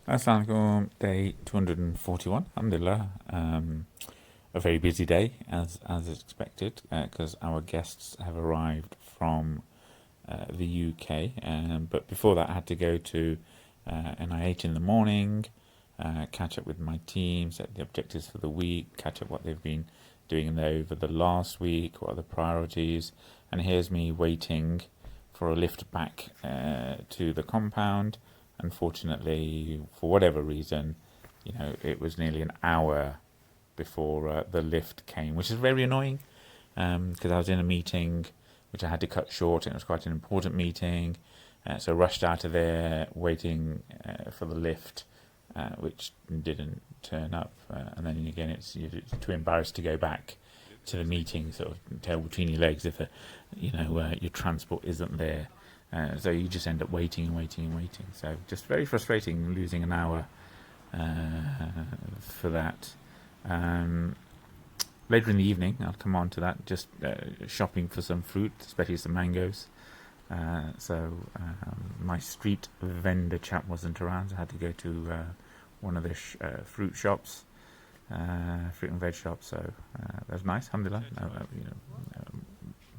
Assalamu alaikum, day 241, Alhamdulillah. A very busy day, as expected, because our guests have arrived from the UK. But before that, I had to go to NIH in the morning, catch up with my team, set the objectives for the week, catch up what they've been doing over the last week, what are the priorities. And here's me waiting for a lift back to the compound. Unfortunately, for whatever reason, it was nearly an hour before the lift came, which is very annoying because I was in a meeting which I had to cut short, and it was quite an important meeting. So rushed out of there, waiting for the lift, which didn't turn up. And then again, you're too embarrassed to go back to the meeting, sort of tail between your legs if your transport isn't there. So you just end up waiting and waiting and waiting. So just very frustrating losing an hour for that. Later in the evening, I'll come on to that, just shopping for some fruit, especially some mangoes. My street vendor chap wasn't around, so I had to go to one of the fruit shops, fruit and veg shops. So that was nice, alhamdulillah.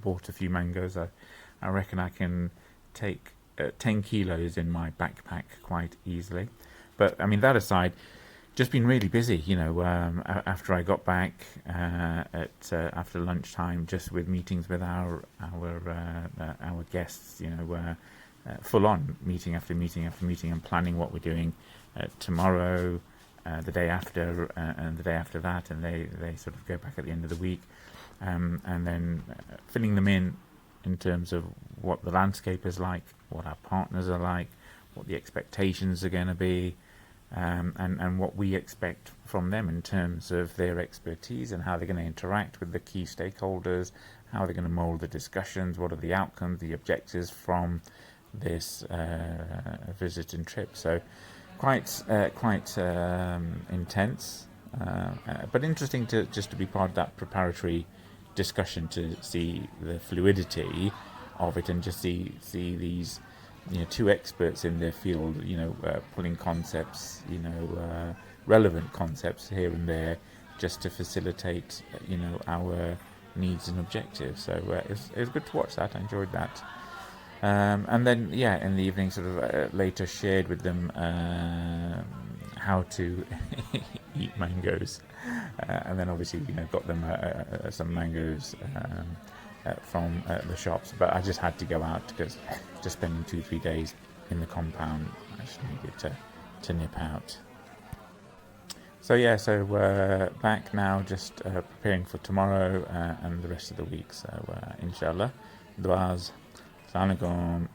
Bought a few mangoes. I reckon I can take 10 kilos in my backpack quite easily. But I mean, that aside, just been really busy, after I got back after lunchtime, just with meetings with our guests, full on meeting after meeting after meeting, and planning what we're doing tomorrow, the day after, and the day after that, and they sort of go back at the end of the week, and then filling them in terms of what the landscape is like, what our partners are like, what the expectations are going to be, and what we expect from them in terms of their expertise and how they're going to interact with the key stakeholders, how they're going to mould the discussions, what are the outcomes, the objectives from this visit and trip. So quite intense, but interesting to be part of that preparatory discussion, to see the fluidity of it, and just see these two experts in their field, pulling concepts, relevant concepts here and there, just to facilitate, our needs and objectives. So it was good to watch that. I enjoyed that. And then, in the evening, sort of later shared with them how to eat mangoes, and then obviously, got them some mangoes from the shops. But I just had to go out because just spending 2-3 days in the compound, I just needed to nip out. So back now, just preparing for tomorrow and the rest of the week. So inshallah, duas. Assalamu alaikum.